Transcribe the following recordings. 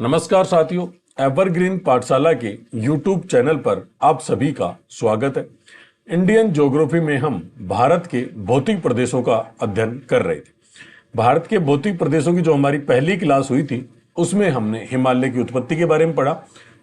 नमस्कार साथियों, एवरग्रीन पाठशाला के YouTube चैनल पर आप सभी का स्वागत है। इंडियन ज्योग्राफी में हम भारत के भौतिक प्रदेशों का अध्ययन कर रहे थे। भारत के भौतिक प्रदेशों की जो हमारी पहली क्लास हुई थी उसमें हमने हिमालय की उत्पत्ति के बारे में पढ़ा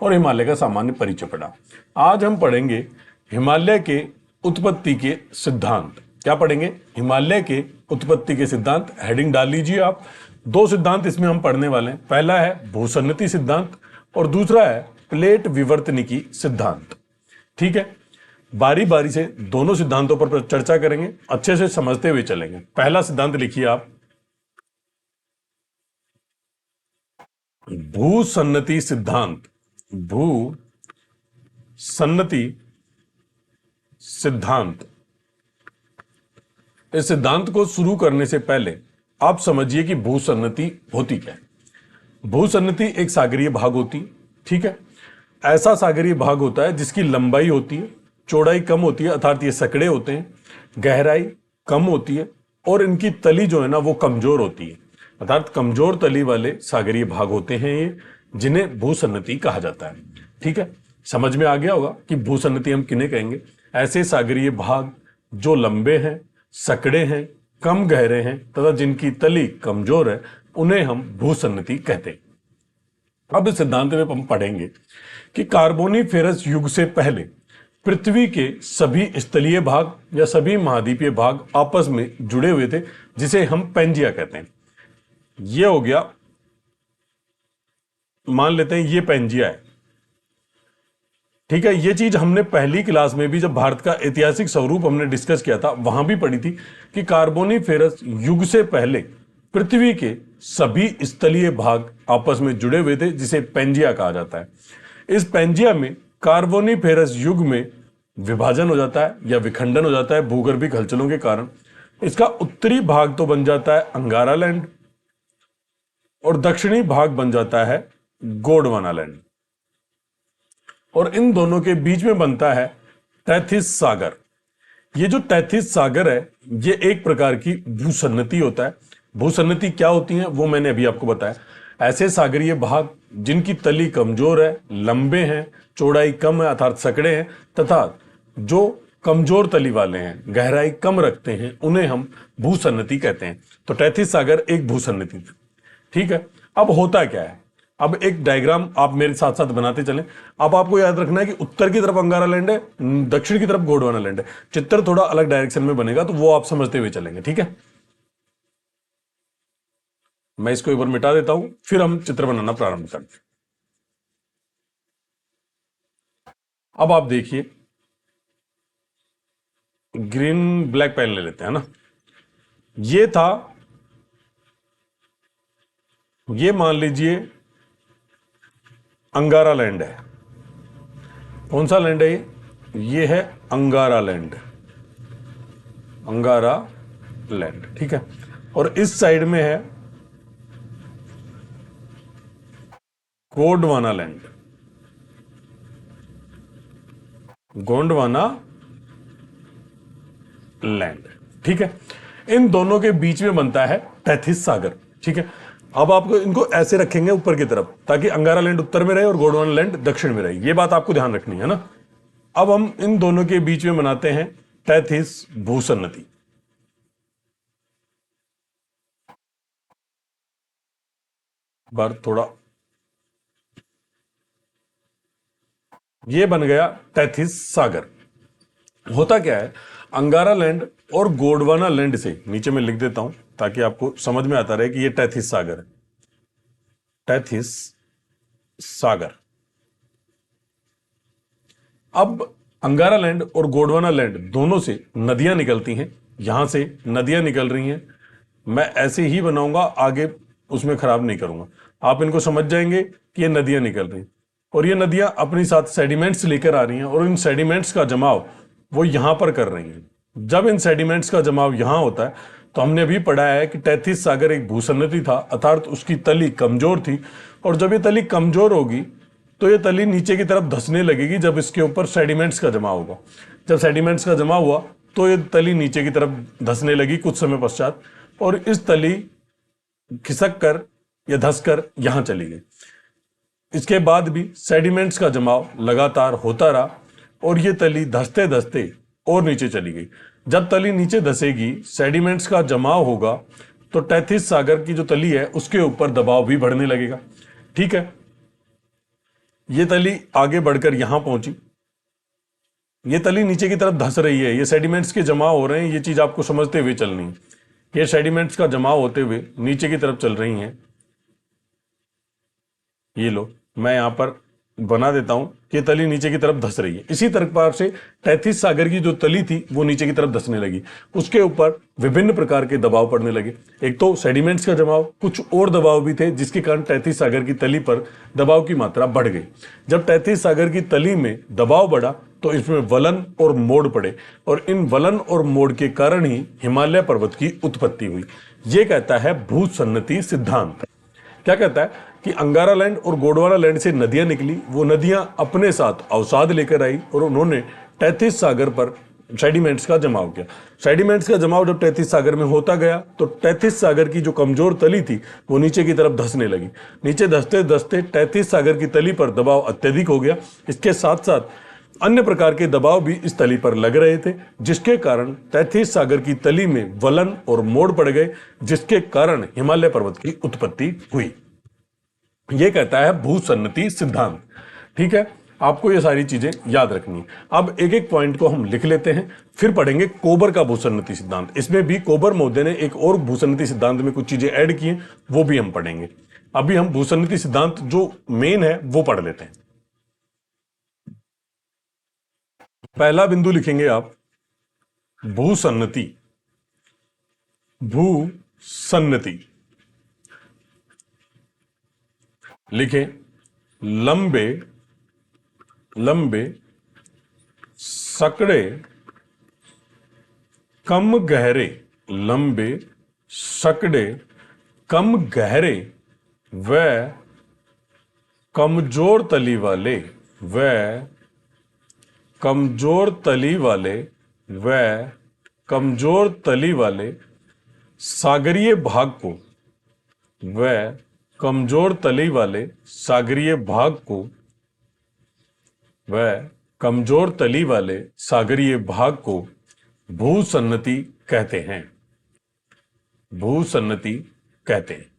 और हिमालय का सामान्य परिचय पढ़ा। आज हम पढ़ेंगे हिमालय के उत्पत्ति के सिद्धांत। क्या पढ़ेंगे? हिमालय के उत्पत्ति के सिद्धांत। हेडिंग डाल लीजिए आप। दो सिद्धांत इसमें हम पढ़ने वाले हैं। पहला है भूसन्नति सिद्धांत और दूसरा है प्लेट विवर्तनिकी सिद्धांत। ठीक है, बारी बारी से दोनों सिद्धांतों पर चर्चा करेंगे, अच्छे से समझते हुए चलेंगे। पहला सिद्धांत लिखिए आप, भूसन्नति सिद्धांत। भूसन्नति सिद्धांत। इस सिद्धांत को शुरू करने से पहले आप समझिए कि भूसन्नति होती क्या है। भूसन्नति एक सागरीय भाग होती है। ठीक है, ऐसा सागरीय भाग होता है जिसकी लंबाई होती है, चौड़ाई कम होती है, अर्थात ये सकड़े होते हैं, गहराई कम होती है और इनकी तली जो है ना वो कमजोर होती है, अर्थात कमजोर तली वाले सागरीय भाग होते हैं ये, जिन्हें भूसन्नति कहा जाता है। ठीक है, समझ में आ गया होगा कि भूसन्नति हम किन्हें कहेंगे। ऐसे सागरीय भाग जो लंबे हैं, सकड़े हैं, कम गहरे हैं तथा जिनकी तली कमजोर है, उन्हें हम भूसन्नति कहते हैं। अब इस सिद्धांत में हम पढ़ेंगे कि कार्बोनिफेरस युग से पहले पृथ्वी के सभी स्थलीय भाग या सभी महाद्वीपीय भाग आपस में जुड़े हुए थे, जिसे हम पेंजिया कहते हैं। यह हो गया, मान लेते हैं ये पेंजिया है। ठीक है, ये चीज हमने पहली क्लास में भी जब भारत का ऐतिहासिक स्वरूप हमने डिस्कस किया था वहां भी पढ़ी थी कि कार्बोनिफेरस युग से पहले पृथ्वी के सभी स्थलीय भाग आपस में जुड़े हुए थे, जिसे पेंजिया कहा जाता है। इस पेंजिया में कार्बोनिफेरस युग में विभाजन हो जाता है या विखंडन हो जाता है भूगर्भिक हलचलों के कारण। इसका उत्तरी भाग तो बन जाता है अंगारा लैंड और दक्षिणी भाग बन जाता है गोंडवाना लैंड, और इन दोनों के बीच में बनता है तैथिस सागर। ये जो तैथिस सागर है ये एक प्रकार की भूसन्नति होता है। भूसन्नति क्या होती है वो मैंने अभी आपको बताया। ऐसे सागरीय भाग जिनकी तली कमजोर है, लंबे हैं, चौड़ाई कम है अर्थात सकड़े हैं, तथा जो कमजोर तली वाले हैं, गहराई कम रखते हैं, उन्हें हम भूसन्नति कहते हैं। तो तैथिस सागर एक भूसन्नति थी। ठीक है, अब होता क्या है, अब एक डायग्राम आप मेरे साथ साथ बनाते चलें। अब आपको याद रखना है कि उत्तर की तरफ अंगारा लैंड है, दक्षिण की तरफ गोंडवाना लैंड है। चित्र थोड़ा अलग डायरेक्शन में बनेगा तो वो आप समझते हुए चलेंगे। ठीक है, मैं इसको एक बार मिटा देता हूं, फिर हम चित्र बनाना प्रारंभ करते हैं। अब आप देखिए, ग्रीन ब्लैक पेन ले लेते हैं ना। ये था, ये मान लीजिए अंगारा लैंड है। कौन सा लैंड है ये है अंगारा लैंड, अंगारा लैंड। ठीक है, और इस साइड में है गोंडवाना लैंड, गोंडवाना लैंड। ठीक है, इन दोनों के बीच में बनता है तैथिस सागर। ठीक है, अब आपको इनको ऐसे रखेंगे ऊपर की तरफ ताकि अंगारा लैंड उत्तर में रहे और गोंडवाना लैंड दक्षिण में रहे। ये बात आपको ध्यान रखनी है ना। अब हम इन दोनों के बीच में बनाते हैं तैथिस भूसन्नति। बार थोड़ा, ये बन गया तैथिस सागर। होता क्या है, अंगारा लैंड और गोंडवाना लैंड से, नीचे मैं लिख देता हूं ताकि आपको समझ में आता रहे कि ये तैथिस सागर है, तैथिस सागर। अब अंगारा लैंड और गोंडवाना लैंड दोनों से नदियां निकलती हैं। यहां से नदियां निकल रही हैं, मैं ऐसे ही बनाऊंगा, आगे उसमें खराब नहीं करूंगा। आप इनको समझ जाएंगे कि ये नदियां निकल रही हैं और ये नदियां अपनी साथ सेडिमेंट्स लेकर आ रही हैं और इन सेडिमेंट्स का जमाव वो यहां पर कर रही हैं। जब इन सेडिमेंट्स का जमाव यहां होता है तो हमने अभी पढ़ा है कि तैथिस सागर एक भूसन्नति था, अर्थात उसकी तली कमजोर थी, और जब ये तली कमजोर होगी तो ये तली नीचे की तरफ धंसने लगेगी जब इसके ऊपर सेडिमेंट्स का जमा होगा। जब सेडिमेंट्स का जमा हुआ तो ये तली नीचे की तरफ धंसने लगी कुछ समय पश्चात, और इस तली खिसक कर या धंस कर यहां चली गई। इसके बाद भी सेडिमेंट्स का जमाव लगातार होता रहा और ये तली धंसते धंसते और नीचे चली गई। जब तली नीचे धंसेगी, सेडिमेंट्स का जमाव होगा, तो टैथिस सागर की जो तली है उसके ऊपर दबाव भी बढ़ने लगेगा। ठीक है, ये तली आगे बढ़कर यहां पहुंची, ये तली नीचे की तरफ धंस रही है, ये सेडिमेंट्स के जमाव हो रहे हैं, ये चीज आपको समझते हुए चलनी है। ये सेडिमेंट्स का जमाव होते हुए नीचे की तरफ चल रही हैं। ये लो, मैं यहां पर बना देता हूं कि तली नीचे की तरफ धंस रही है। इसी प्रकार से टैथिस सागर की जो तली थी वो नीचे की तरफ धंसने लगी, उसके ऊपर विभिन्न प्रकार के दबाव पड़ने लगे। एक तो सेडिमेंट्स का जमाव, कुछ और दबाव भी थे जिसके कारण टैथिस सागर की तली पर दबाव की मात्रा बढ़ गई। जब टैथिस सागर की तली में दबाव बढ़ा तो इसमें वलन और मोड़ पड़े और इन वलन और मोड़ के कारण ही हिमालय पर्वत की उत्पत्ति हुई। यह कहता है भूसन्नति सिद्धांत। क्या कहता है कि अंगारा लैंड और गोंडवाना लैंड से नदियां निकली, वो नदियां अपने साथ अवसाद लेकर आई और उन्होंने टैथिस सागर पर सेडिमेंट्स का जमाव किया। सेडिमेंट्स का जमाव जब टैथिस सागर में होता गया तो टैथिस सागर की जो कमजोर तली थी वो नीचे की तरफ धंसने लगी। नीचे धंसते धंसते टैथिस सागर की तली पर दबाव अत्यधिक हो गया। इसके साथ साथ अन्य प्रकार के दबाव भी इस तली पर लग रहे थे, जिसके कारण टैथिस सागर की तली में वलन और मोड़ पड़ गए, जिसके कारण हिमालय पर्वत की उत्पत्ति हुई। यह कहता है भूसन्नति सिद्धांत। ठीक है, आपको ये सारी चीजें याद रखनी है। अब एक एक पॉइंट को हम लिख लेते हैं, फिर पढ़ेंगे कोबर का भूसन्नति सिद्धांत। इसमें भी कोबर महोदय ने एक और भूसन्नति सिद्धांत में कुछ चीजें ऐड की हैं, वो भी हम पढ़ेंगे। अभी हम भूसन्नति सिद्धांत जो मेन है वो पढ़ लेते हैं। पहला बिंदु लिखेंगे आप भूसन्नति। भूसन्नति लिखें लंबे लंबे सकड़े कम गहरे, लंबे सकड़े कम गहरे व कमजोर तली वाले, कमजोर तली वाले कमजोर तली वाले सागरीय भाग को, कमजोर तली वाले सागरीय भाग को, कमजोर तली वाले सागरीय भाग को भूसन्नति कहते हैं। भूसन्नति कहते हैं।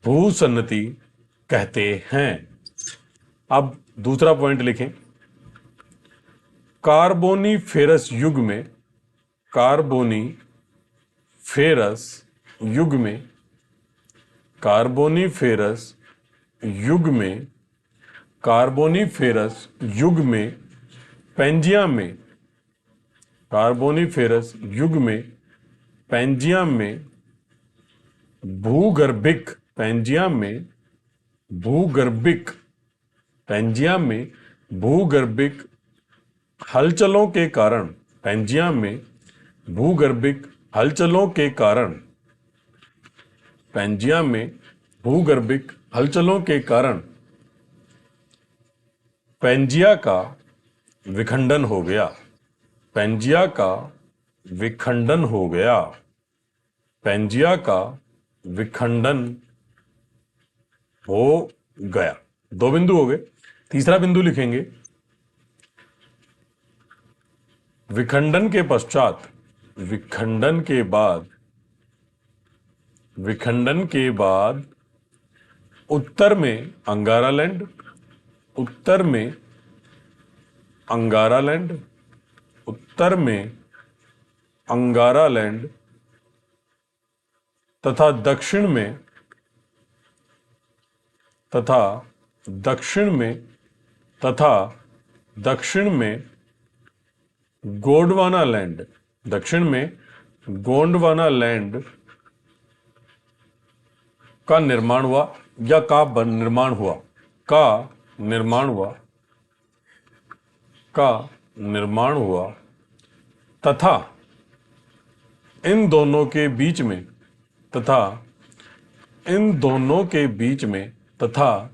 भूसन्नति कहते हैं। अब दूसरा पॉइंट लिखें, कार्बोनीफेरस युग में, कार्बोनीफेरस युग में, कार्बोनीफेरस युग में, कार्बोनीफेरस युग में पैंजिया में, कार्बोनीफेरस युग में पैंजिया में भूगर्भिक, पैंजिया में भूगर्भिक, पैंजिया में भूगर्भिक हलचलों के कारण, पैंजिया में भूगर्भिक हलचलों के कारण, पैंजिया में भूगर्भिक हलचलों के कारण पैंजिया का विखंडन हो गया, पैंजिया का विखंडन हो गया, पैंजिया का विखंडन हो गया। दो बिंदु हो गए। तीसरा बिंदु लिखेंगे विखंडन के पश्चात, विखंडन के बाद, विखंडन के बाद उत्तर में अंगारा लैंड, उत्तर में अंगारा लैंड, उत्तर में अंगारा लैंड तथा दक्षिण में, तथा दक्षिण में, तथा दक्षिण में गोंडवाना लैंड, दक्षिण में गोंडवाना लैंड का निर्माण हुआ या का निर्माण हुआ, का निर्माण हुआ, का निर्माण हुआ तथा इन दोनों के बीच में, तथा इन दोनों के बीच में, तथा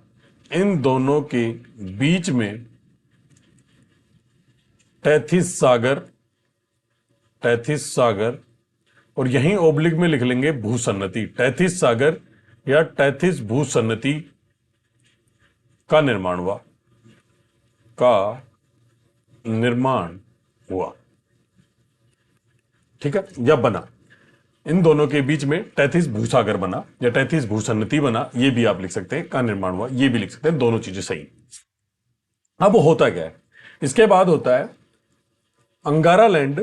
इन दोनों के बीच में टैथिस सागर, टैथिस सागर, और यहीं ओब्लिक में लिख लेंगे भूसन्नति। टैथिस सागर या टैथिस भूसन्नति का निर्माण हुआ, का निर्माण हुआ। ठीक है, या बना। इन दोनों के बीच में टैथिस भूसागर बना या टैथिस भूसन्नति बना, ये भी आप लिख सकते हैं, का निर्माण हुआ, ये भी लिख सकते हैं, दोनों चीजें सही। अब होता क्या है, इसके बाद होता है अंगारालैंड,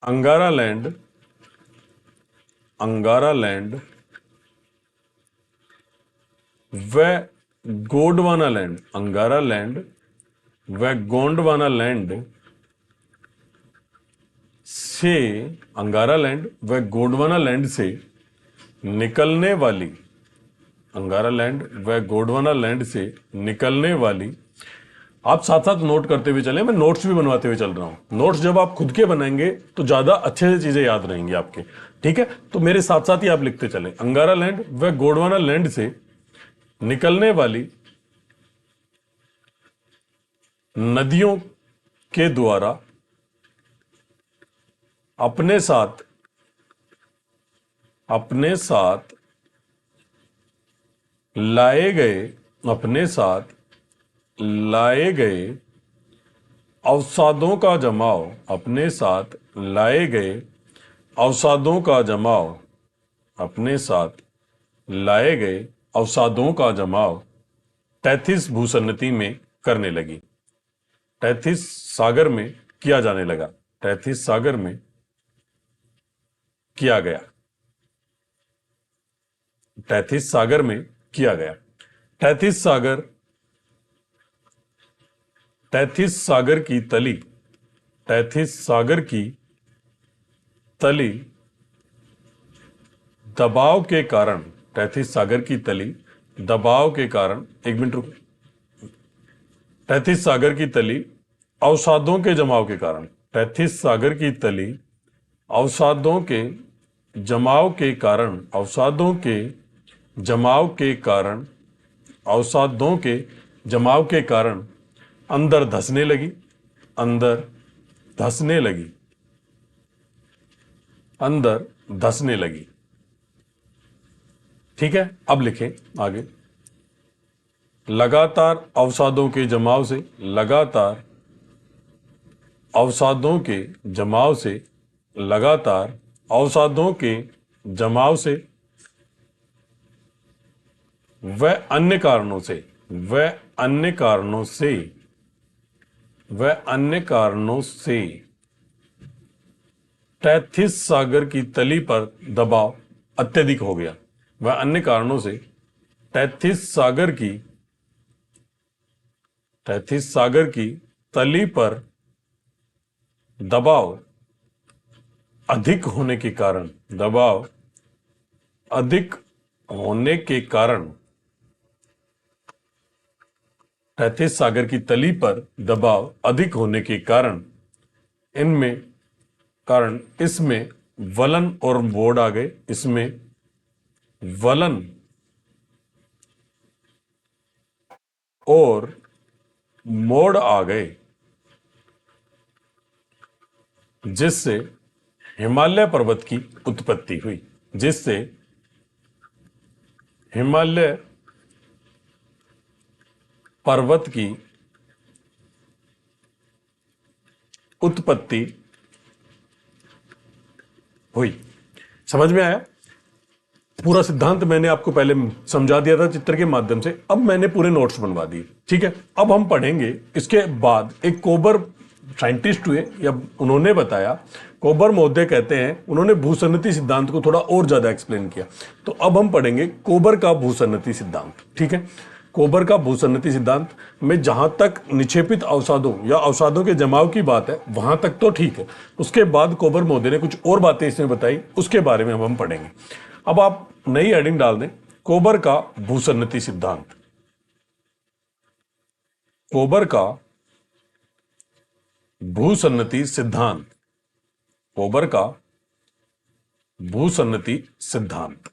अंगारालैंड, अंगारालैंड व गोंडवानालैंड, अंगारालैंड व गोंडवानालैंड से, अंगारालैंड व गोंडवानालैंड से निकलने वाली, अंगारालैंड व गोंडवानालैंड से निकलने वाली, आप साथ साथ नोट करते हुए चलें, मैं नोट्स भी बनवाते हुए चल रहा हूं। नोट्स जब आप खुद के बनाएंगे तो ज्यादा अच्छे से चीजें याद रहेंगी आपके। ठीक है, तो मेरे साथ साथ ही आप लिखते चले, अंगारालैंड व गोंडवानालैंड से निकलने वाली नदियों के द्वारा अपने साथ लाए गए, अपने साथ लाए गए अवसादों का जमाव, अपने साथ लाए गए अवसादों का जमाव, अपने साथ लाए गए अवसादों का जमाव टैथिस भूसन्नति में करने लगी, टैथिस सागर में किया जाने लगा, टैथिस सागर में किया गया, टैथिस सागर में किया गया। टैथिस सागर, टैथिस सागर की तली, टैथिस सागर की तली दबाव के कारण, टैथिस सागर की तली दबाव के कारण, एक मिनट रुको, टैथिस सागर की तली अवसादों के जमाव के कारण, टैथिस सागर की तली अवसादों के जमाव के कारण, अवसादों के जमाव के कारण, अवसादों के जमाव के कारण अंदर धंसने लगी, अंदर धंसने लगी, अंदर धंसने लगी। ठीक है, अब लिखें आगे, लगातार अवसादों के जमाव से, लगातार अवसादों के जमाव से, लगातार अवसादों के जमाव से व अन्य कारणों से, व अन्य कारणों से, व अन्य कारणों से टैथिस सागर की तली पर दबाव अत्यधिक हो गया, व अन्य कारणों से टैथिस सागर की, टैथिस सागर की तली पर दबाव अधिक होने के कारण, दबाव अधिक होने के कारण, टैथिस सागर की तली पर दबाव अधिक होने के कारण, इनमें कारण इसमें वलन और मोड़ आ गए, इसमें वलन और मोड़ आ गए, जिससे हिमालय पर्वत की उत्पत्ति हुई, जिससे हिमालय पर्वत की उत्पत्ति हुई। समझ में आया? पूरा सिद्धांत मैंने आपको पहले समझा दिया था चित्र के माध्यम से, अब मैंने पूरे नोट्स बनवा दिए। ठीक है, अब हम पढ़ेंगे इसके बाद। एक कोबर साइंटिस्ट हुए, या उन्होंने बताया, कोबर महोदय कहते हैं, उन्होंने भूसन्नति सिद्धांत को थोड़ा और ज्यादा एक्सप्लेन किया। तो अब हम पढ़ेंगे कोबर का भूसन्नति सिद्धांत। ठीक है, कोबर का भूसन्नति सिद्धांत में जहां तक निक्षेपित अवसादों या अवसादों के जमाव की बात है वहां तक तो ठीक है। उसके बाद कोबर महोदय ने कुछ और बातें इसमें बताई, उसके बारे में अब हम पढ़ेंगे। अब आप नई हेडिंग डाल दें, कोबर का भूसन्नति सिद्धांत। कोबर का भूसन्नति सिद्धांत, कोबर का भूसन्नति सिद्धांत।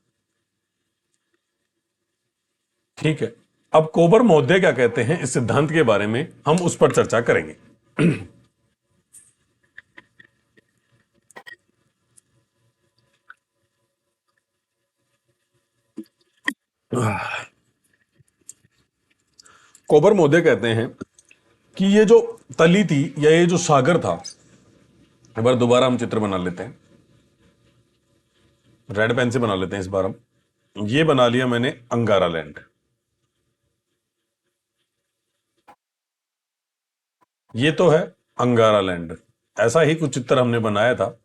ठीक है, अब कोबर महोदय क्या कहते हैं इस सिद्धांत के बारे में, हम उस पर चर्चा करेंगे। कोबर मोदे कहते हैं कि ये जो तली थी या ये जो सागर था, एक बार दोबारा हम चित्र बना लेते हैं, रेड पेन से बना लेते हैं इस बार हम। ये बना लिया मैंने अंगारा लैंड। ये तो है अंगारा लैंड। ऐसा ही कुछ चित्र हमने बनाया था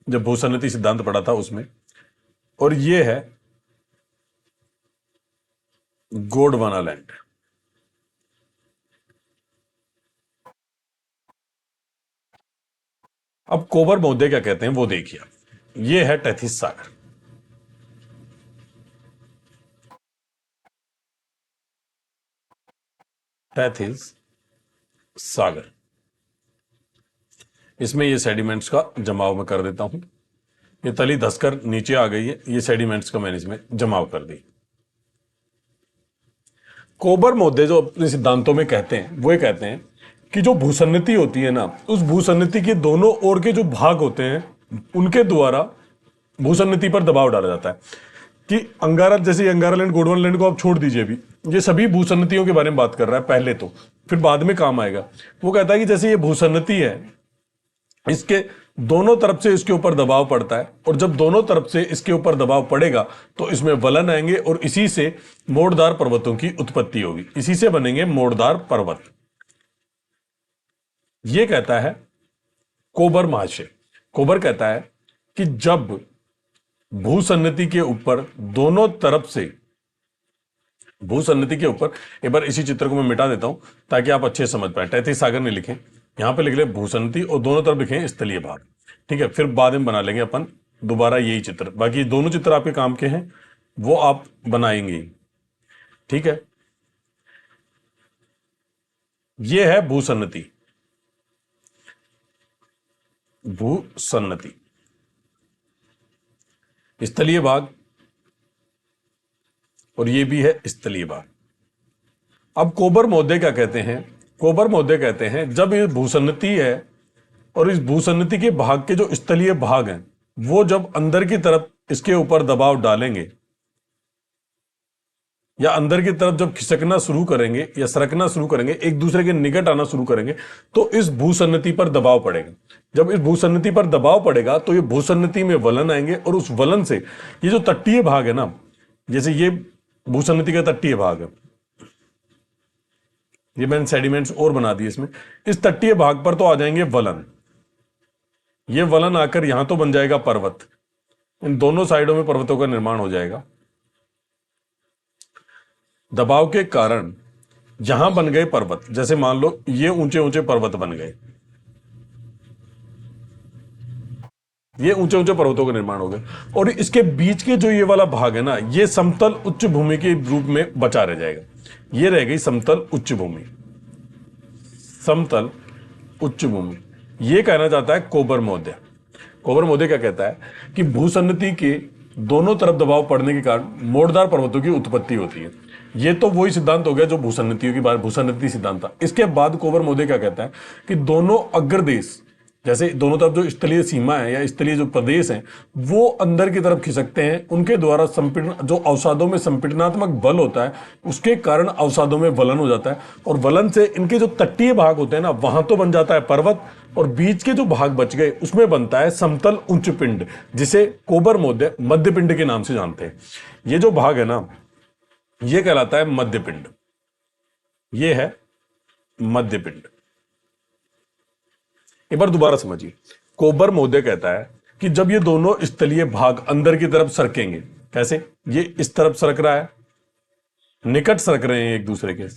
जब भूसन्नति सिद्धांत पढ़ा था उसमें। और ये है गोंडवाना लैंड। अब कोबर मोदे क्या कहते हैं वो देखिए। ये है टेथिस सागर। टेथिस सागर, इसमें ये सेडिमेंट्स का जमाव मैं कर देता हूं। ये तली धसकर नीचे आ गई है, ये सेडिमेंट्स का मैंने इसमें जमाव कर दी। कोबर मोदे जो अपने सिद्धांतों में कहते हैं वो ये कहते हैं कि जो भूसन्नति होती है ना, उस भूसन्नति के दोनों ओर के जो भाग होते हैं उनके द्वारा भूसन्नति पर दबाव डाला जाता है। कि अंगारा, जैसे अंगारा लैंड, गोंडवाना लैंड को आप छोड़ दीजिए, अभी ये सभी भूसन्नतियों के बारे में बात कर रहा है पहले तो, फिर बाद में काम आएगा। वो कहता है कि जैसे ये भूसन्नति है, इसके दोनों तरफ से इसके ऊपर दबाव पड़ता है, और जब दोनों तरफ से इसके ऊपर दबाव पड़ेगा तो इसमें वलन आएंगे और इसी से मोड़दार पर्वतों की उत्पत्ति होगी, इसी से बनेंगे मोड़दार पर्वत। यह कहता है कोबर महाशय। कोबर कहता है कि जब भूसन्नति के ऊपर दोनों तरफ से, भूसन्नति के ऊपर, एक बार इसी चित्र को मैं मिटा देता हूं ताकि आप अच्छे समझ पाए। टेथिस सागर ने लिखे, यहां पे लिख ले भूसन्नति और दोनों तरफ लिखे स्थलीय भाग। ठीक है, फिर बाद में बना लेंगे अपन दोबारा यही चित्र। बाकी दोनों चित्र आपके काम के हैं, वो आप बनाएंगे। ठीक है, ये है भूसन्नति, भूसन्नति, स्थलीय भाग, और ये भी है स्थलीय भाग। अब कोबर मोदे क्या कहते हैं? कोबर मोदे कहते हैं जब ये भूसन्नति है और इस भूसन्नति के भाग के जो स्थलीय भाग हैं वो जब अंदर की तरफ इसके ऊपर दबाव डालेंगे या अंदर की तरफ जब खिसकना शुरू करेंगे या सरकना शुरू करेंगे, एक दूसरे के निकट आना शुरू करेंगे, तो इस भूसन्नति पर दबाव पड़ेगा। जब इस भूसन्नति पर दबाव पड़ेगा तो ये भूसन्नति में वलन आएंगे, और उस वलन से ये जो तटीय भाग है ना, जैसे ये भूसन्नति का तटीय भाग है, ये मैंने सेडिमेंट्स और बना दिए इसमें, इस तटीय भाग पर तो आ जाएंगे वलन। ये वलन आकर यहां तो बन जाएगा पर्वत, इन दोनों साइडों में पर्वतों का निर्माण हो जाएगा। दबाव के कारण यहां बन गए पर्वत, जैसे मान लो ये ऊंचे ऊंचे पर्वत बन गए, ये ऊंचे ऊंचे पर्वतों का निर्माण हो गया, और इसके बीच के जो ये वाला भाग है ना, ये समतल उच्च भूमि के रूप में बचा रह जाएगा। ये रह गई समतल उच्च भूमि, समतल उच्च भूमि। ये कहना चाहता है कोबर मोदे। कोबर मोदे क्या कहता है कि भूसन्नति के दोनों तरफ दबाव पड़ने के कारण मोड़दार पर्वतों की उत्पत्ति होती है। ये तो वही सिद्धांत हो गया जो भूसन्नतियों की बात, भूसन्नति सिद्धांत था। इसके बाद कोबर मोदे क्या कहता है कि दोनों अग्रदेश, जैसे दोनों तरफ जो स्थलीय सीमा है या स्थलीय जो प्रदेश हैं वो अंदर की तरफ खिसकते हैं, उनके द्वारा संपीड़न, जो अवसादों में संपीड़नात्मक बल होता है उसके कारण अवसादों में वलन हो जाता है, और वलन से इनके जो तटीय भाग होते हैं ना, वहां तो बन जाता है पर्वत, और बीच के जो भाग बच गए उसमें बनता है समतल उच्च पिंड, जिसे कोबर मोदे मध्य पिंड के नाम से जानते हैं। ये जो भाग है ना, ये कहलाता है मध्य पिंड। ये है मध्य पिंड। एक बार दोबारा समझिए। कोबर मोदे कहता है कि जब ये दोनों स्थलीय भाग अंदर की तरफ सरकेंगे, कैसे? ये इस तरफ सरक रहा है, निकट सरक रहे हैं एक दूसरे के,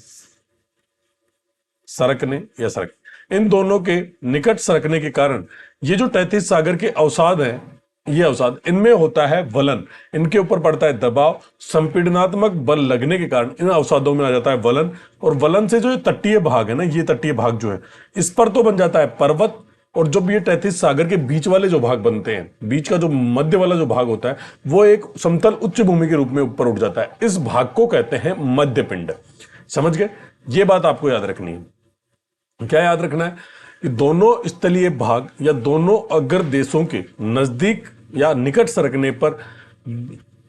सरकने या सरक, इन दोनों के निकट सरकने के कारण ये जो टेथिस सागर के अवसाद हैं, ये अवसाद, इनमें होता है वलन, इनके ऊपर पड़ता है दबाव, संपीड़नात्मक बल लगने के कारण इन अवसादों में आ जाता है वलन, और वलन से जो तटीय भाग है ना, ये तटीय भाग जो है इस पर तो बन जाता है पर्वत, और जब ये टेथिस सागर के बीच वाले जो भाग बनते हैं, बीच का जो मध्य वाला जो भाग होता है वो एक समतल उच्च भूमि के रूप में ऊपर उठ जाता है। इस भाग को कहते हैं मध्य पिंड। समझ गए? ये बात आपको याद रखनी है। क्या याद रखना है? कि दोनों स्थलीय भाग या दोनों अग्र देशों के नजदीक या निकट सरकने पर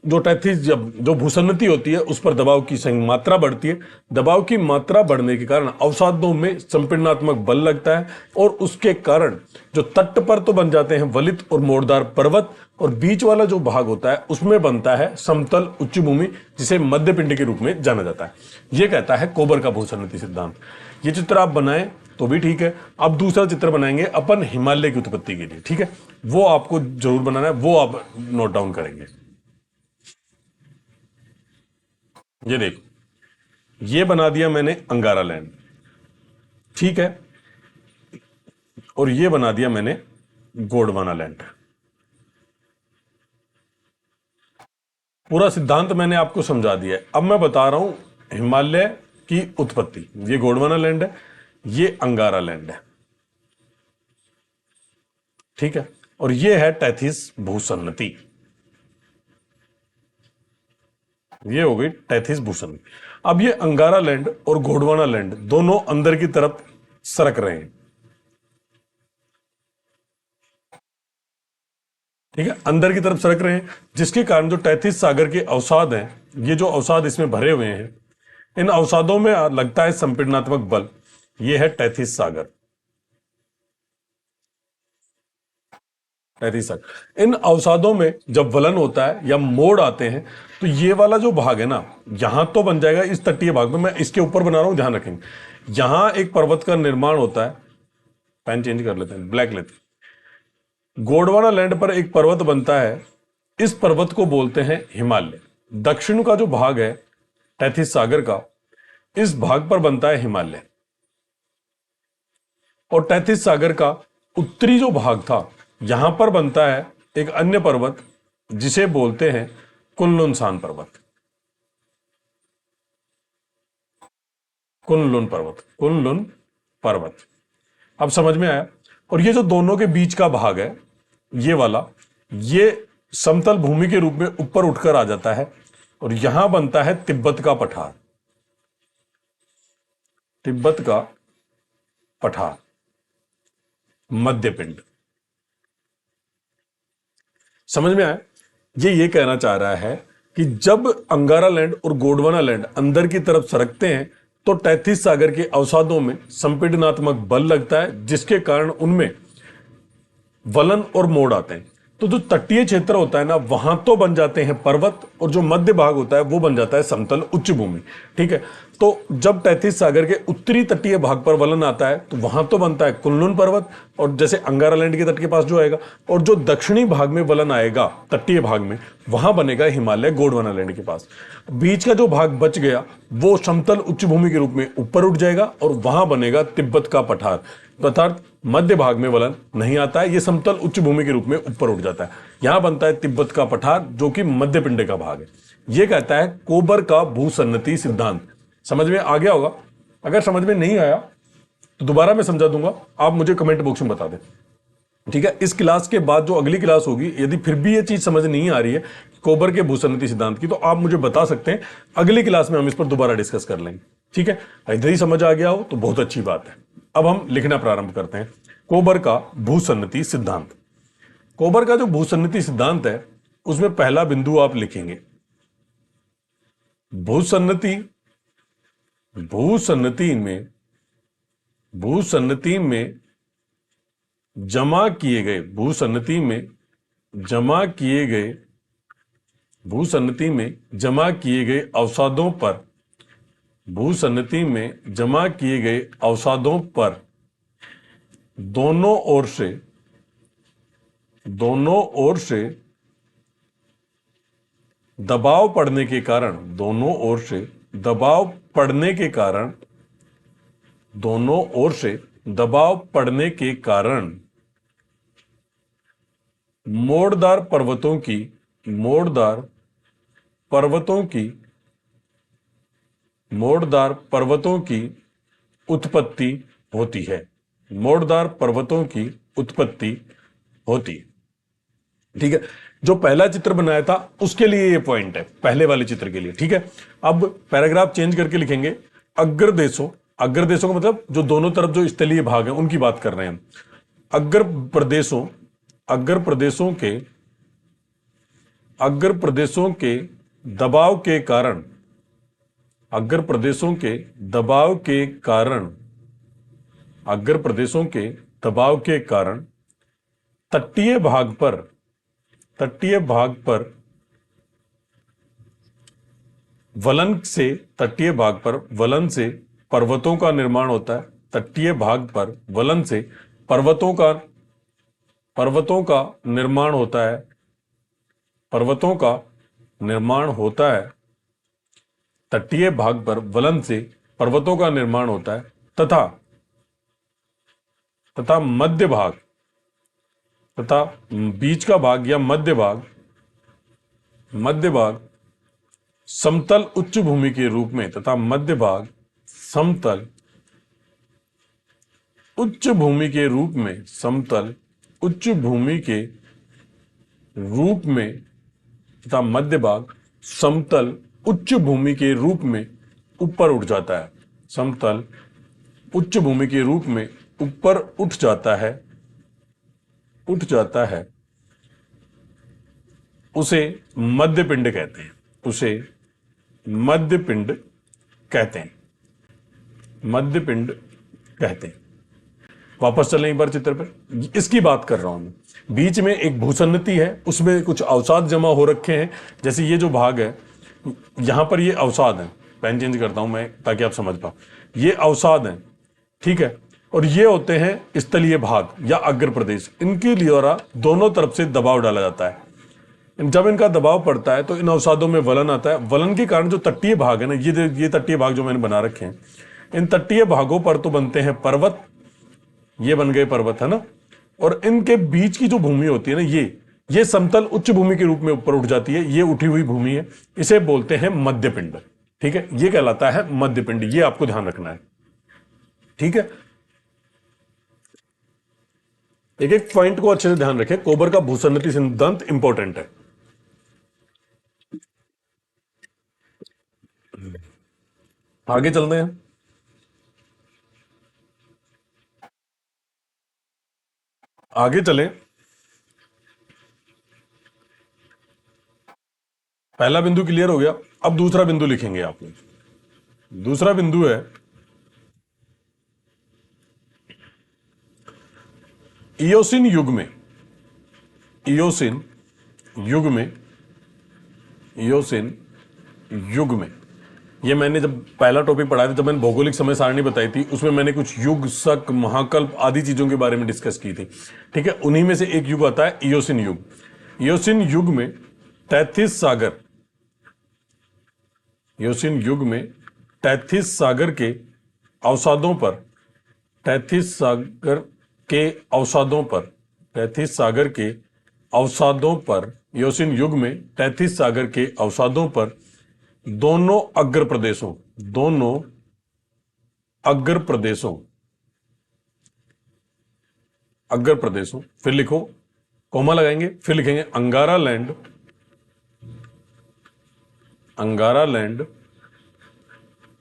जो टैथिस जब जो भूसन्नति होती है उस पर दबाव की मात्रा बढ़ती है। दबाव की मात्रा बढ़ने के कारण अवसादों में संपीड़नात्मक बल लगता है और उसके कारण जो तट पर तो बन जाते हैं वलित और मोड़दार पर्वत, और बीच वाला जो भाग होता है उसमें बनता है समतल उच्च भूमि, जिसे मध्य पिंड के रूप में जाना जाता है। यह कहता है कोबर का भूसन्नति सिद्धांत। ये चित्र आप बनाएं तो भी ठीक है। अब दूसरा चित्र बनाएंगे अपन हिमालय की उत्पत्ति के लिए, ठीक है, वो आपको जरूर बनाना है, वो आप नोट डाउन करेंगे। ये देखो, ये बना दिया मैंने अंगारा लैंड, ठीक है, और ये बना दिया मैंने गोंडवाना लैंड। पूरा सिद्धांत मैंने आपको समझा दिया है। अब मैं बता रहा हूं हिमालय की उत्पत्ति। ये गोंडवाना लैंड है, ये अंगारा लैंड है, ठीक है, और ये है टैथिस भूसन्नति। ये हो गई टैथिस भूसन्नति। अब ये अंगारा लैंड और गोंडवाना लैंड दोनों अंदर की तरफ सरक रहे हैं, ठीक है, अंदर की तरफ सरक रहे हैं, जिसके कारण जो टैथिस सागर के अवसाद हैं, ये जो अवसाद इसमें भरे हुए हैं, इन अवसादों में लगता है संपीड़नात्मक बल। ये है टैथिस सागर। टैथिस सागर, इन अवसादों में जब वलन होता है या मोड़ आते हैं, तो ये वाला जो भाग है ना, यहां तो बन जाएगा इस तटीय भाग में, मैं इसके ऊपर बना रहा हूं, ध्यान रखेंगे, यहां एक पर्वत का निर्माण होता है। पेन चेंज कर लेते हैं, ब्लैक लेते हैं। गोंडवाना लैंड पर एक पर्वत बनता है, इस पर्वत को बोलते हैं हिमालय। दक्षिण का जो भाग है टैथिस सागर का, इस भाग पर बनता है हिमालय, और टैथिस सागर का उत्तरी जो भाग था, यहां पर बनता है एक अन्य पर्वत जिसे बोलते हैं कुनलुन पर्वत। कुनलुन पर्वत। अब समझ में आया। और ये जो दोनों के बीच का भाग है, ये वाला, ये समतल भूमि के रूप में ऊपर उठकर आ जाता है, और यहां बनता है तिब्बत का पठार। तिब्बत का पठार, मध्य पिंड। समझ में आया। ये कहना चाह रहा है कि जब अंगारा लैंड और गोंडवाना लैंड अंदर की तरफ सरकते हैं, तो टैथिस सागर के अवसादों में संपीड़नात्मक बल लगता है, जिसके कारण उनमें वलन और मोड़ आते हैं। तो जो तटीय क्षेत्र होता है ना, वहां तो बन जाते हैं पर्वत, और जो मध्य भाग होता है वो बन जाता है समतल उच्च भूमि, ठीक है। तो जब टैथिस सागर के उत्तरी तटीय भाग पर वलन आता है, तो वहां तो बनता है कुनलुन पर्वत, और जैसे अंगारा लैंड के तट के पास जो आएगा, और जो दक्षिणी भाग में वलन आएगा तटीय भाग में, वहां बनेगा हिमालय गोंडवाना लैंड के पास। बीच का जो भाग बच गया वो समतल उच्च भूमि के रूप में ऊपर उठ जाएगा, और वहां बनेगा तिब्बत का पठार। अर्थात मध्य भाग में वलन नहीं आता है, ये समतल उच्च भूमि के रूप में ऊपर उठ जाता है। यहां बनता है तिब्बत का पठार, जो कि मध्य पिंड का भाग है। यह कहता है कोबर का भूसन्नति सिद्धांत। समझ में आ गया होगा। अगर समझ में नहीं आया तो दोबारा मैं समझा दूंगा, आप मुझे कमेंट बॉक्स में बता दें, ठीक है। इस क्लास के बाद जो अगली क्लास होगी, यदि फिर भी ये चीज समझ नहीं आ रही है कोबर के भूसन्नति सिद्धांत की, तो आप मुझे बता सकते हैं। अगली क्लास में हम इस पर दोबारा डिस्कस कर लेंगे, ठीक है। इधर ही समझ आ गया हो तो बहुत अच्छी बात है। अब हम लिखना प्रारंभ करते हैं कोबर का भूसन्नति सिद्धांत। कोबर का जो भूसन्नति सिद्धांत है, उसमें पहला बिंदु आप लिखेंगे भूसन्नति में जमा किए गए अवसादों पर दोनों ओर से दबाव पड़ने के कारण मोड़दार पर्वतों की उत्पत्ति होती है। ठीक है। जो पहला चित्र बनाया था उसके लिए ये पॉइंट है, पहले वाले चित्र के लिए, ठीक है। अब पैराग्राफ चेंज करके लिखेंगे अग्र देशों का मतलब जो दोनों तरफ जो स्थलीय भाग है उनकी बात कर रहे हैं हम। अग्र प्रदेशों के अग्र प्रदेशों के दबाव के कारण, अग्र प्रदेशों के दबाव के कारण, अग्र प्रदेशों के दबाव के कारण तटीय भाग पर, तटीय भाग पर वलन से, तटीय भाग पर वलन से पर्वतों का निर्माण होता है। तटीय भाग पर वलन से पर्वतों का निर्माण होता है, पर्वतों का निर्माण होता है। तटीय भाग पर वलन से पर्वतों का निर्माण होता है तथा मध्य भाग, तथा बीच का भाग या मध्य भाग, समतल उच्च भूमि के रूप में, तथा मध्य भाग समतल उच्च भूमि के रूप में, समतल उच्च भूमि के रूप में, तथा मध्य भाग समतल उच्च भूमि के रूप में ऊपर उठ जाता है। समतल उच्च भूमि के रूप में ऊपर उठ जाता है, उसे मध्यपिंड कहते हैं, उसे मध्यपिंड कहते हैं, मध्यपिंड कहते हैं। वापस चलें एक बार चित्र पर, इसकी बात कर रहा हूं मैं। बीच में एक भूसन्नति है, उसमें कुछ अवसाद जमा हो रखे हैं। जैसे ये जो भाग है, यहां पर ये अवसाद है, पेन चेंज करता हूं मैं ताकि आप समझ पाओ। ये अवसाद है, ठीक है, और ये होते हैं स्थलीय भाग या अग्र प्रदेश। इनके द्वारा दोनों तरफ से दबाव डाला जाता है। जब इनका दबाव पड़ता है तो इन अवसादों में वलन आता है। वलन के कारण जो तटीय भाग है ना, ये तटीय भाग जो मैंने बना रखे हैं, इन तटीय भागों पर तो बनते हैं पर्वत, ये बन गए पर्वत, है ना। और इनके बीच की जो भूमि होती है ना, ये समतल उच्च भूमि के रूप में ऊपर उठ जाती है, ये उठी हुई भूमि है, इसे बोलते हैं मध्यपिंड। ठीक है, ये कहलाता है मध्यपिंड, ये आपको ध्यान रखना है। ठीक है, एक एक पॉइंट को अच्छे से ध्यान रखें। कोबर का भूसन्नति सिद्धांत इंपॉर्टेंट है। आगे चलते हैं। आगे चलें। पहला बिंदु क्लियर हो गया। अब दूसरा बिंदु लिखेंगे आप लोग। दूसरा बिंदु है इयोसिन युग में, इयोसिन युग में, इयोसिन युग में, ये मैंने जब पहला टॉपिक पढ़ाया था, जब मैंने भौगोलिक समय सारणी बताई थी, उसमें मैंने कुछ युग, शक, महाकल्प आदि चीजों के बारे में डिस्कस की थी। ठीक है, उन्हीं में से एक युग आता है इयोसिन युग। इयोसिन युग में 33 सागर, इयोसिन युग में 33 सागर के अवसादों पर, 33 सागर के अवसादों पर, 33 सागर के अवसादों पर, इयोसिन युग में 33 सागर के अवसादों पर दोनों अग्र प्रदेशों, दोनों अग्र प्रदेशों, अग्र प्रदेशों, फिर लिखो, कोमा लगाएंगे, फिर लिखेंगे अंगारा लैंड, अंगारा लैंड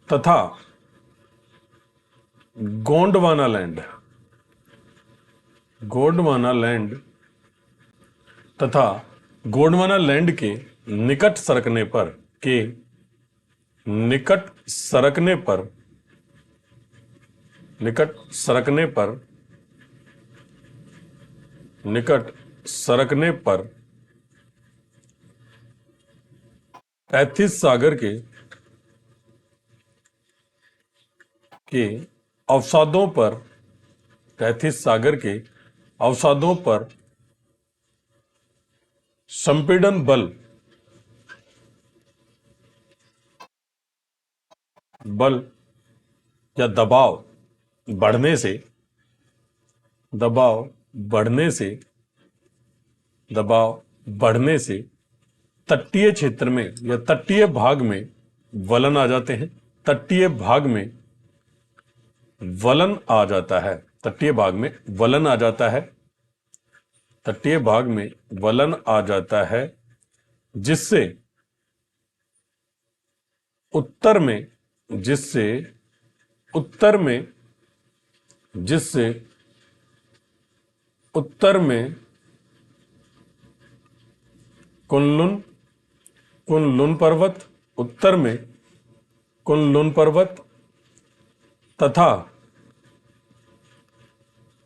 तथा गोंडवाना लैंड, गोंडवाना लैंड तथा गोंडवाना लैंड के निकट सरकने पर, के निकट सरकने पर, निकट सरकने पर, निकट सरकने पर 33 सागर के अवसादों पर, 33 सागर के अवसादों पर संपीड़न बल, बल या दबाव बढ़ने से, दबाव बढ़ने से, दबाव बढ़ने से तटीय क्षेत्र में या तटीय भाग में वलन आ जाते हैं। तटीय भाग में वलन आ जाता है, तटीय भाग में वलन आ जाता है, तटीय भाग में वलन आ जाता है, जिससे उत्तर में, जिससे उत्तर में, जिससे उत्तर में कुनलुन कुनलुन पर्वत उत्तर में, कुनलुन पर्वत तथा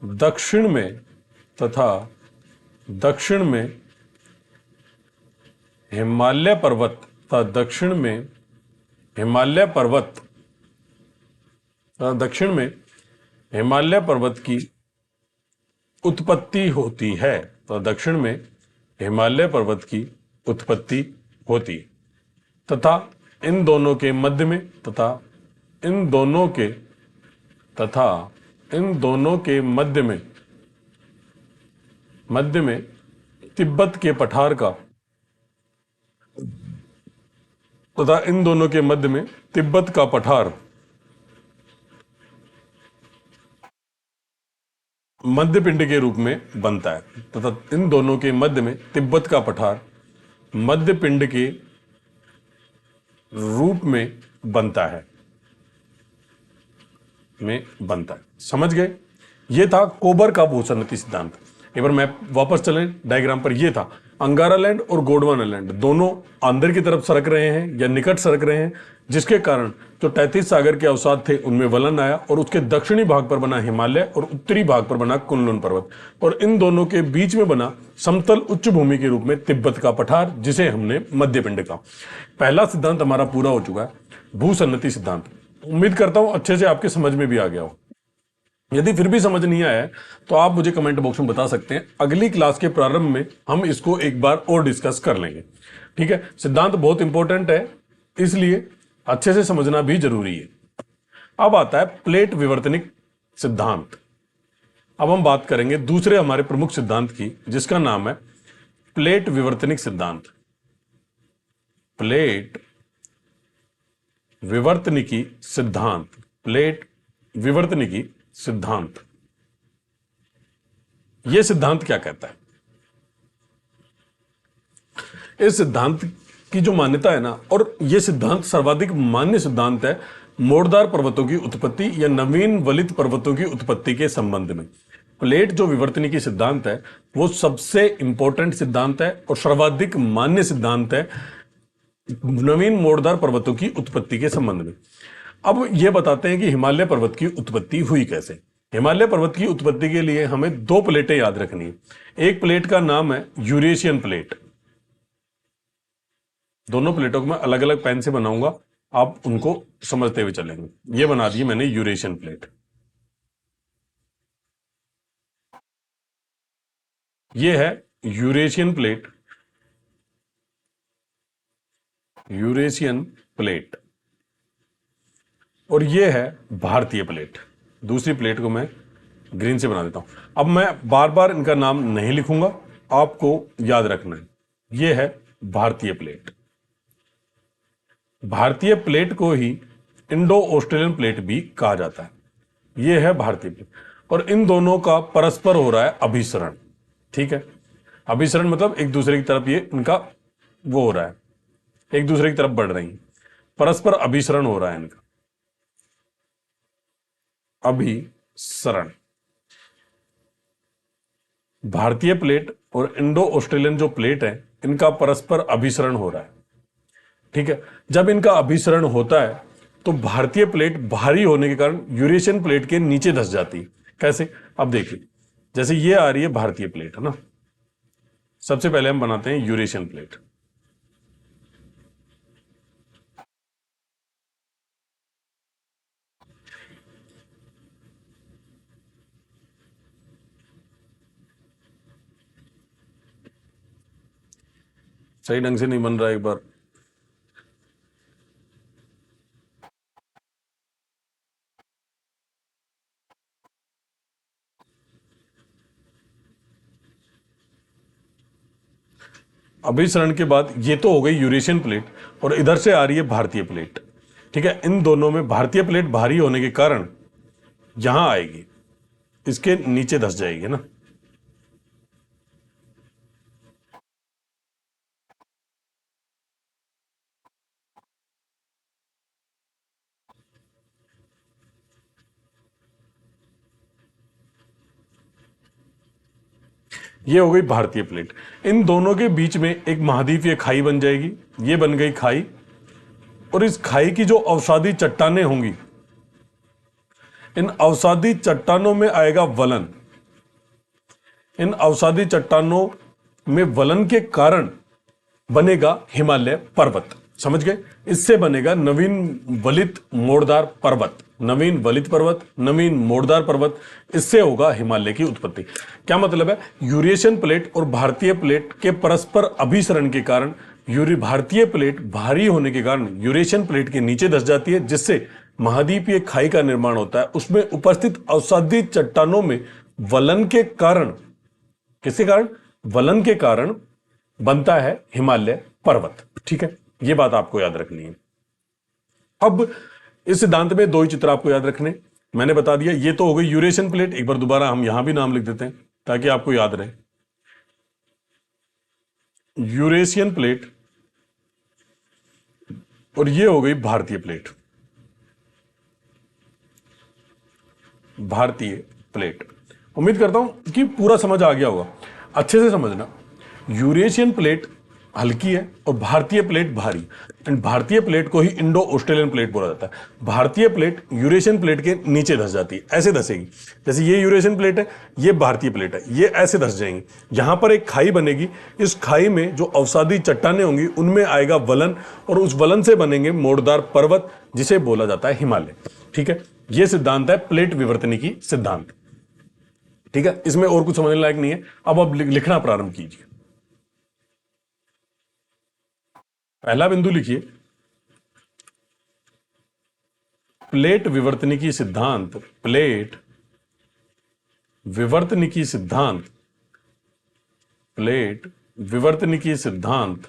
दक्षिण में, तथा दक्षिण में हिमालय पर्वत तथा दक्षिण में हिमालय पर्वत तथा दक्षिण में हिमालय पर्वत की उत्पत्ति होती है। तो दक्षिण में हिमालय पर्वत की उत्पत्ति होती तथा इन दोनों के मध्य में, तथा इन दोनों के मध्य में तिब्बत के पठार का, तथा इन दोनों के मध्य में तिब्बत का पठार मध्य पिंड के रूप में बनता है, तथा इन दोनों के मध्य में तिब्बत का पठार मध्य पिंड के रूप में बनता है, समझ गए? यह था कोबर का भूसन्नति सिद्धांत। एक बार मैप वापस चलें डायग्राम पर। यह था अंगारा लैंड और गोंडवाना लैंड दोनों अंदर की तरफ सरक रहे हैं या निकट सरक रहे हैं, जिसके कारण जो 33 सागर के अवसाद थे उनमें वलन आया और उसके दक्षिणी भाग पर बना हिमालय और उत्तरी भाग पर बना कुनलुन पर्वत, और इन दोनों के बीच में बना समतल उच्च भूमि के रूप में तिब्बत का पठार, जिसे हमने मध्य पिंड का। पहला सिद्धांत हमारा पूरा हो चुका है, भूसन्नति सिद्धांत। उम्मीद करता हूं अच्छे से आपके समझ में भी आ गया हो। यदि फिर भी समझ नहीं आया है तो आप मुझे कमेंट बॉक्स में बता सकते हैं। अगली क्लास के प्रारंभ में हम इसको एक बार और डिस्कस कर लेंगे। ठीक है, सिद्धांत बहुत इंपॉर्टेंट है, इसलिए अच्छे से समझना भी जरूरी है। अब आता है प्लेट विवर्तनिक सिद्धांत। अब हम बात करेंगे दूसरे हमारे प्रमुख सिद्धांत की, जिसका नाम है प्लेट विवर्तनिक सिद्धांत। प्लेट विवर्तनिकी सिद्धांत, प्लेट विवर्तनिकी सिद्धांत। यह सिद्धांत क्या कहता है? इस सिद्धांत की जो मान्यता है ना, और यह सिद्धांत सर्वाधिक मान्य सिद्धांत है मोड़दार पर्वतों की उत्पत्ति या नवीन वलित पर्वतों की उत्पत्ति के संबंध में। प्लेट जो विवर्तनिकी सिद्धांत है वो सबसे इंपॉर्टेंट सिद्धांत है और सर्वाधिक मान्य सिद्धांत है नवीन मोड़दार पर्वतों की उत्पत्ति के संबंध में। अब यह बताते हैं कि हिमालय पर्वत की उत्पत्ति हुई कैसे। हिमालय पर्वत की उत्पत्ति के लिए हमें दो प्लेटें याद रखनी है। एक प्लेट का नाम है यूरेशियन प्लेट। दोनों प्लेटों को मैं अलग अलग पेन से बनाऊंगा, आप उनको समझते हुए चलेंगे। यह बना दी मैंने यूरेशियन प्लेट। यह है यूरेशियन प्लेट, यूरेशियन प्लेट, और यह है भारतीय प्लेट। दूसरी प्लेट को मैं ग्रीन से बना देता हूं। अब मैं बार बार इनका नाम नहीं लिखूंगा, आपको याद रखना है। यह है भारतीय प्लेट। भारतीय प्लेट को ही इंडो ऑस्ट्रेलियन प्लेट भी कहा जाता है। यह है भारतीय प्लेट, और इन दोनों का परस्पर हो रहा है अभिसरण। ठीक है, अभिसरण मतलब एक दूसरे की तरफ ये इनका वो हो रहा है, एक दूसरे की तरफ बढ़ रही है, परस्पर अभिसरण हो रहा है इनका, अभिसरण। भारतीय प्लेट और इंडो ऑस्ट्रेलियन जो प्लेट है इनका परस्पर अभिसरण हो रहा है। ठीक है, जब इनका अभिसरण होता है तो भारतीय प्लेट भारी होने के कारण यूरेशियन प्लेट के नीचे धंस जाती है। कैसे? अब देखिए, जैसे ये आ रही है भारतीय प्लेट, है ना। सबसे पहले हम बनाते हैं यूरेशियन प्लेट। सही ढंग से नहीं बन रहा, एक बार अभिसरण के बाद ये तो हो गई यूरेशियन प्लेट, और इधर से आ रही है भारतीय प्लेट। ठीक है, इन दोनों में भारतीय प्लेट भारी होने के कारण यहां आएगी, इसके नीचे धंस जाएगी ना। ये हो गई भारतीय प्लेट। इन दोनों के बीच में एक महाद्वीपीय खाई बन जाएगी, ये बन गई खाई, और इस खाई की जो अवसादी चट्टानें होंगी, इन अवसादी चट्टानों में आएगा वलन। इन अवसादी चट्टानों में वलन के कारण बनेगा हिमालय पर्वत। समझ गए? इससे बनेगा नवीन वलित मोड़दार पर्वत, नवीन वलित पर्वत, नवीन मोड़दार पर्वत। इससे होगा हिमालय की उत्पत्ति। क्या मतलब है? यूरेशियन प्लेट और भारतीय प्लेट के परस्पर अभिसरण के कारण भारतीय प्लेट भारी होने के कारण यूरेशियन प्लेट के नीचे धंस जाती है, जिससे महाद्वीपीय खाई का निर्माण होता है। उसमें उपस्थित अवसादी चट्टानों में वलन के कारण, किसके कारण? वलन के कारण बनता है हिमालय पर्वत। ठीक है, यह बात आपको याद रखनी है। अब इस सिद्धांत में दो ही चित्र आपको याद रखने, मैंने बता दिया। ये तो हो गई यूरेशियन प्लेट। एक बार दोबारा हम यहां भी नाम लिख देते हैं ताकि आपको याद रहे। यूरेशियन प्लेट और ये हो गई भारतीय प्लेट। भारतीय प्लेट। उम्मीद करता हूं कि पूरा समझ आ गया होगा। अच्छे से समझना, यूरेशियन प्लेट हल्की है और भारतीय प्लेट भारी। एंड भारतीय प्लेट को ही इंडो ऑस्ट्रेलियन प्लेट बोला जाता है। भारतीय प्लेट यूरेशियन प्लेट के नीचे धंस जाती है, ऐसे धंसेगी। जैसे ये यूरेशियन प्लेट है, ये भारतीय प्लेट है, ये ऐसे धंस जाएंगी। यहां पर एक खाई बनेगी, इस खाई में जो अवसादी चट्टानें होंगी उनमें आएगा वलन, और उस वलन से बनेंगे मोड़दार पर्वत, जिसे बोला जाता है हिमालय। ठीक है, यह सिद्धांत है प्लेट विवर्तनिकी सिद्धांत। ठीक है, इसमें और कुछ समझने लायक नहीं है। अब लिखना प्रारंभ कीजिए। पहला बिंदु लिखिए, प्लेट विवर्तनिकी सिद्धांत। प्लेट विवर्तनिकी सिद्धांत। प्लेट विवर्तनिकी सिद्धांत।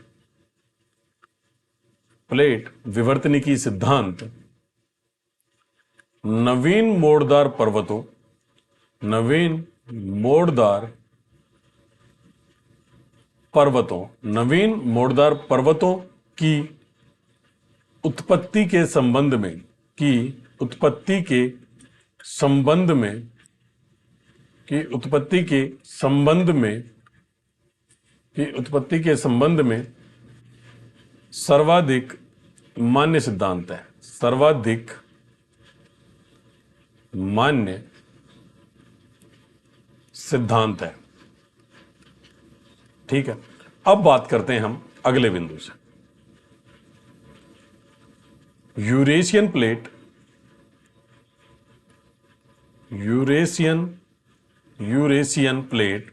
प्लेट विवर्तनिकी सिद्धांत नवीन मोड़दार पर्वतों, नवीन मोड़दार पर्वतों, नवीन मोड़दार पर्वतों की उत्पत्ति के संबंध में, की उत्पत्ति के संबंध में, की उत्पत्ति के संबंध में, की उत्पत्ति के संबंध में सर्वाधिक मान्य सिद्धांत है। सर्वाधिक मान्य सिद्धांत है। ठीक है, अब बात करते हैं हम अगले बिंदु से। यूरेशियन प्लेट, यूरेशियन प्लेट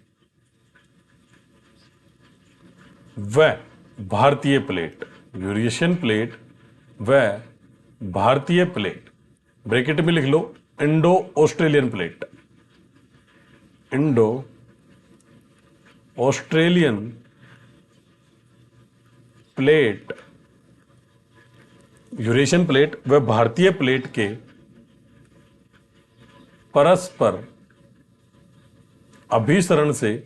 व भारतीय प्लेट, यूरेशियन प्लेट व भारतीय प्लेट, ब्रैकेट में लिख लो Indo Australian plate, Indo Australian plate, Eurasian plate व भारतीय प्लेट के परस्पर अभिसरण से,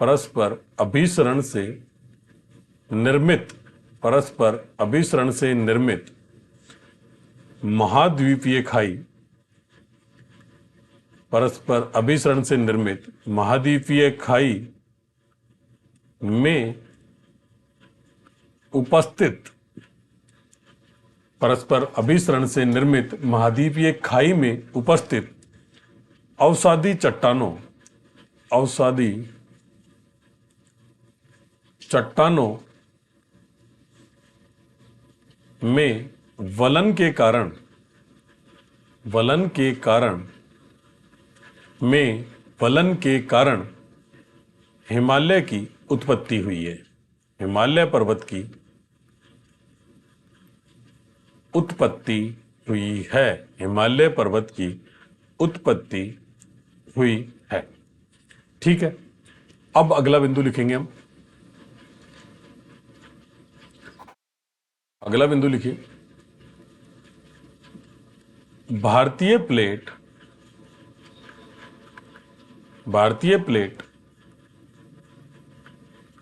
परस्पर अभिसरण से निर्मित, परस्पर अभिसरण से निर्मित महाद्वीपीय खाई, परस्पर अभिसरण से निर्मित महाद्वीपीय खाई में उपस्थित, परस्पर अभिसरण से निर्मित महाद्वीपीय खाई में उपस्थित अवसादी चट्टानों, अवसादी चट्टानों में वलन के कारण, वलन के कारण, में वलन के कारण हिमालय की उत्पत्ति हुई है। हिमालय पर्वत की उत्पत्ति हुई है। हिमालय पर्वत की उत्पत्ति हुई है। ठीक है, अब अगला बिंदु लिखेंगे हम। अगला बिंदु लिखिए, भारतीय प्लेट, भारतीय प्लेट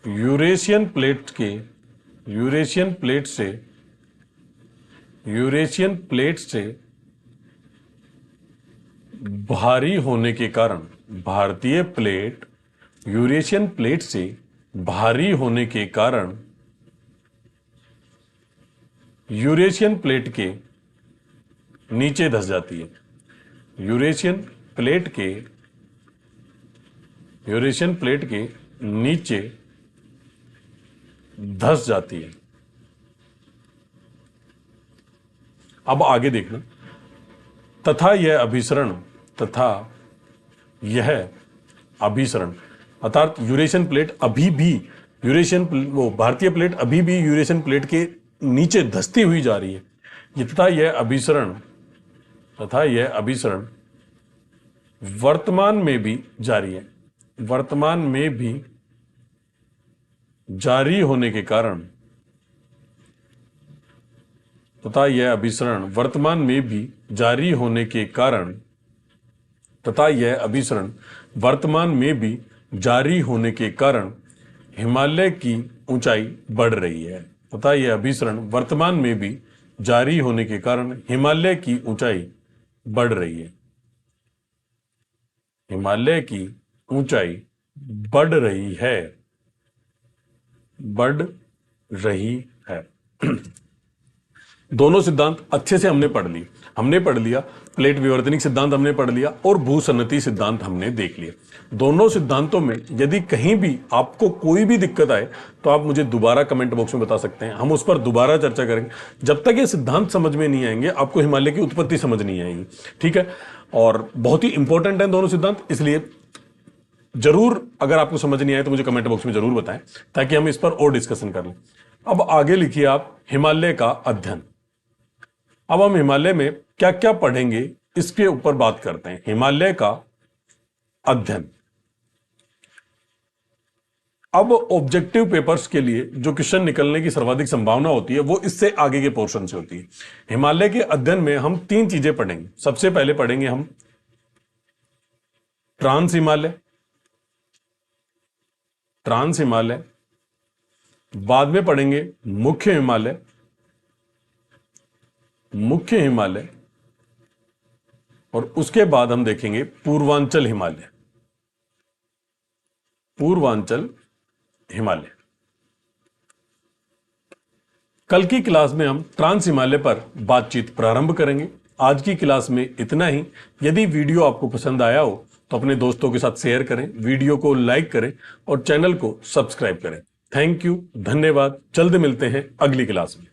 यूरेशियन प्लेट के, यूरेशियन प्लेट से, यूरेशियन प्लेट से भारी होने के कारण, भारतीय प्लेट यूरेशियन प्लेट से भारी होने के कारण यूरेशियन प्लेट के नीचे धंस जाती है। यूरेशियन प्लेट के नीचे धंस जाती है। अब आगे देखना, तथा यह अभिसरण अर्थात यूरेशियन प्लेट अभी भी भारतीय प्लेट अभी भी यूरेशियन प्लेट के नीचे धंसती हुई जा रही है। तथा यह अभिसरण वर्तमान में भी जारी है। वर्तमान में भी जारी होने के कारण तथा यह अभिसरण वर्तमान में भी जारी होने के कारण हिमालय की ऊंचाई बढ़ रही है। तथा यह अभिसरण वर्तमान में भी जारी होने के कारण हिमालय की ऊंचाई बढ़ रही है। हिमालय की ऊंचाई बढ़ रही है। दोनों सिद्धांत अच्छे से हमने पढ़ लिया। प्लेट विवर्तनिक सिद्धांत हमने पढ़ लिया और भूसन्नति सिद्धांत हमने देख लिया। दोनों सिद्धांतों में यदि कहीं भी आपको कोई भी दिक्कत आए तो आप मुझे दोबारा कमेंट बॉक्स में बता सकते हैं, हम उस पर दोबारा चर्चा करेंगे। जब तक ये सिद्धांत समझ में नहीं आएंगे आपको हिमालय की उत्पत्ति समझ नहीं आएगी, ठीक है। और बहुत ही इंपॉर्टेंट है दोनों सिद्धांत, इसलिए जरूर अगर आपको समझ नहीं आए तो मुझे कमेंट बॉक्स में जरूर बताएं ताकि हम इस पर और डिस्कशन कर लें। अब आगे लिखिए आप हिमालय का अध्ययन। अब हम हिमालय में क्या क्या पढ़ेंगे इसके ऊपर बात करते हैं। हिमालय का अध्ययन। अब ऑब्जेक्टिव पेपर्स के लिए जो क्वेश्चन निकलने की सर्वाधिक संभावना होती है वो इससे आगे के पोर्शन से होती है। हिमालय के अध्ययन में हम 3 चीजें पढ़ेंगे। सबसे पहले पढ़ेंगे हम ट्रांस हिमालय, बाद में पढ़ेंगे मुख्य हिमालय और उसके बाद हम देखेंगे पूर्वांचल हिमालय। कल की क्लास में हम ट्रांस हिमालय पर बातचीत प्रारंभ करेंगे। आज की क्लास में इतना ही। यदि वीडियो आपको पसंद आया हो तो अपने दोस्तों के साथ शेयर करें, वीडियो को लाइक करें और चैनल को सब्सक्राइब करें। थैंक यू, धन्यवाद। जल्द मिलते हैं अगली क्लास में।